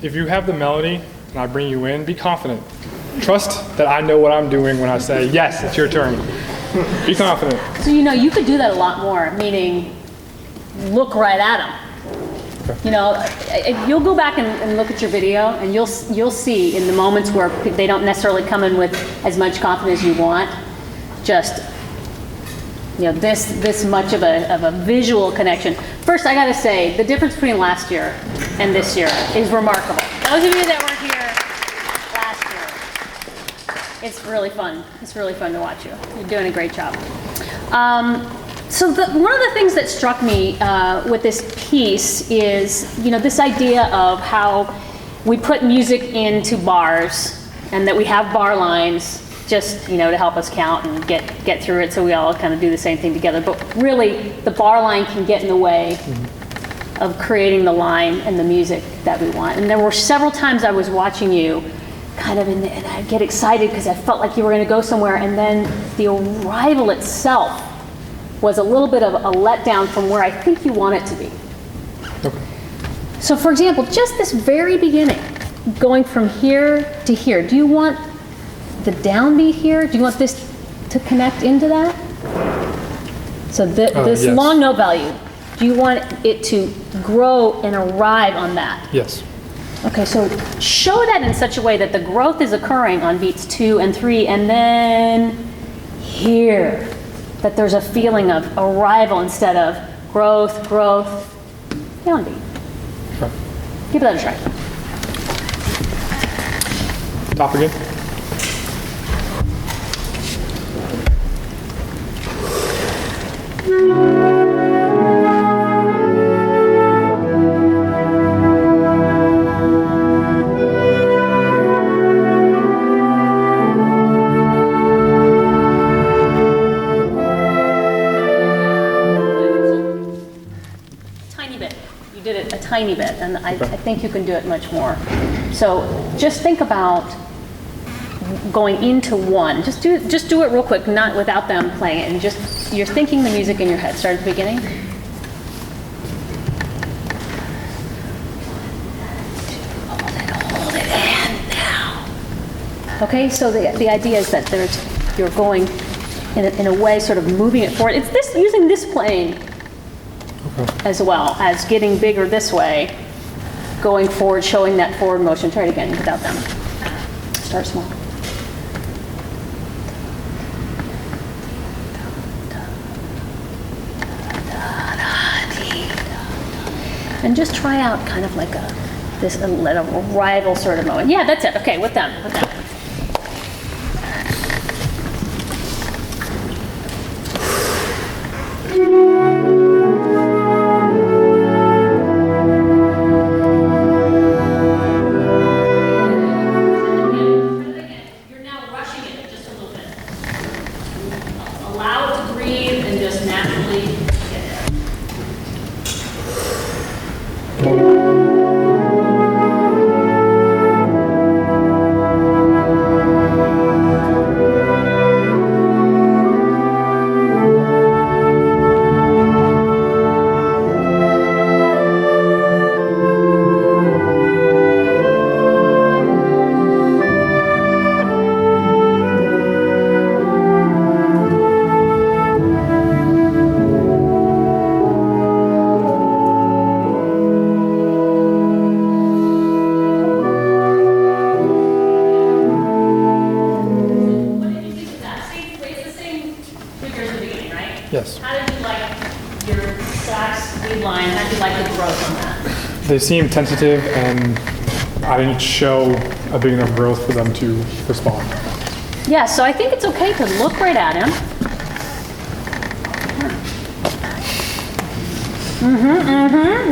if you have the melody and I bring you in, be confident. Trust that I know what I'm doing when I say, yes, it's your turn. Be confident. So you could do that a lot more, meaning look right at them. You'll go back and look at your video, and you'll see in the moments where they don't necessarily come in with as much confidence as you want, just this much of a visual connection. First, I got to say the difference between last year and this year is remarkable. Those of you that were here last year, it's really fun. It's really fun to watch you. You're doing a great job. So one of the things that struck me with this piece is, this idea of how we put music into bars and that we have bar lines just, to help us count and get through it so we all kind of do the same thing together. But really, the bar line can get in the way of creating the line and the music that we want. And there were several times I was watching you kind of, and I'd get excited because I felt like you were going to go somewhere, and then the arrival itself was a little bit of a letdown from where I think you want it to be. Okay. So for example, just this very beginning, going from here to here, do you want the downbeat here? Do you want this to connect into that? So this yes. long note value, do you want it to grow and arrive on that? Yes. Okay, so show that in such a way that the growth is occurring on beats 2 and 3, and then here, that there's a feeling of arrival instead of growth, downbeat. Okay. Give that a try. Top again. Tiny bit, and I think you can do it much more. So just think about going into one. Just do it real quick, not without them playing it, and just you're thinking the music in your head. Start at the beginning. Hold it, and now. Okay, so the idea is that you're going in a way, sort of moving it forward. It's using this playing as well as getting bigger this way, going forward, showing that forward motion. Try it again without them. Start small. And just try out kind of like a rival sort of moment. Yeah, that's it. Okay, with them. Yes. How did you like your sax lead line? How did you like the growth on that? They seem tentative, and I didn't show a big enough growth for them to respond. Yeah, so I think it's okay to look right at him.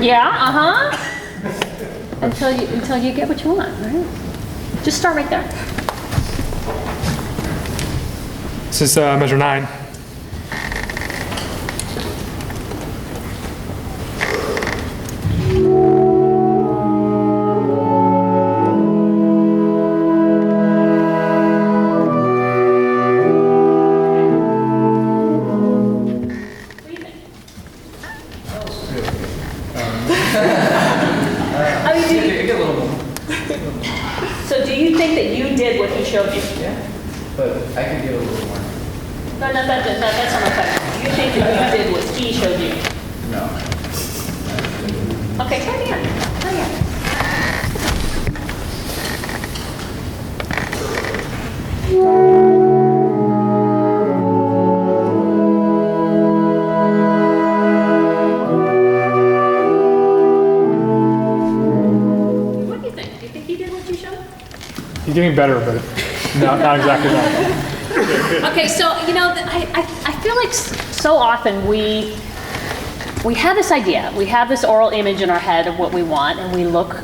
Yeah, until you get what you want, right? Just start right there. This is measure 9. think that you did what he showed you? Yeah, but I could do a little more. No, that's not my question. Do you think that you did what he showed you? No. Okay, try again. Try again. What do you think? Do you think he did what you showed? He's getting better, but not exactly that. Okay, so I feel like so often we have this idea, we have this oral image in our head of what we want, and we look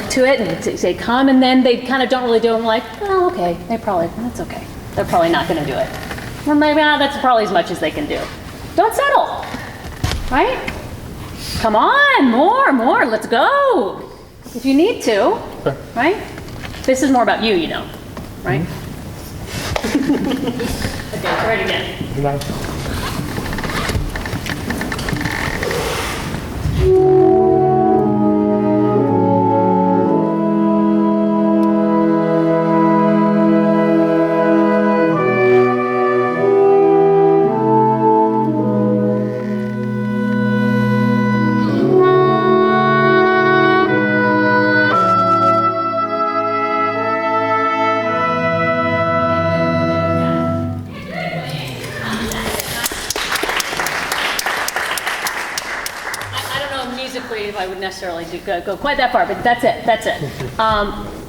to it and say come, and then they kind of don't really do it. I'm like, oh, okay, that's okay. They're probably not going to do it. Or maybe that's probably as much as they can do. Don't settle, right? Come on, more, let's go. If you need to, Okay. right? This is more about you, right? Okay, try it again. No. I don't know musically if I would necessarily go quite that far, but that's it.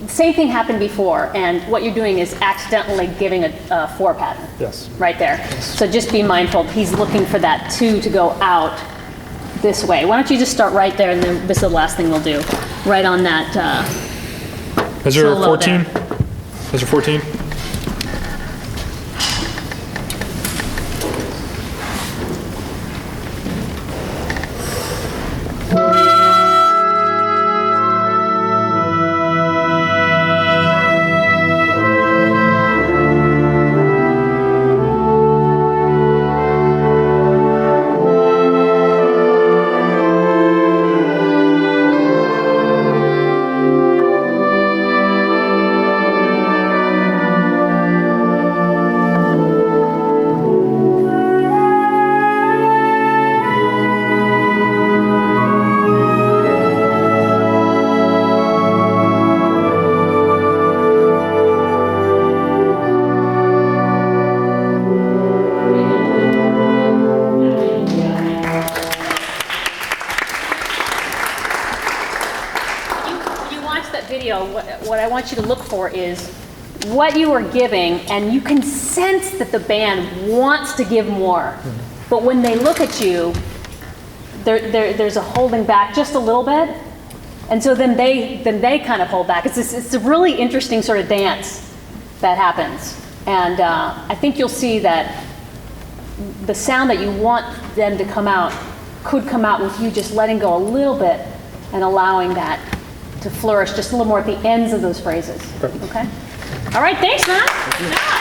Same thing happened before, and what you're doing is accidentally giving a 4 pattern. Yes. Right there. So just be mindful. He's looking for that 2 to go out this way. Why don't you just start right there, and then this is the last thing we'll do. Right on that. Measure Solo 14. there. Measure 14. Video, what I want you to look for is what you are giving, and you can sense that the band wants to give more. But when they look at you, there's a holding back just a little bit, and so then they kind of hold back. It's a really interesting sort of dance that happens, and I think you'll see that the sound that you want them to come out could come out with you just letting go a little bit and allowing that to flourish just a little more at the ends of those phrases. Okay? All right, thanks, man. Good job.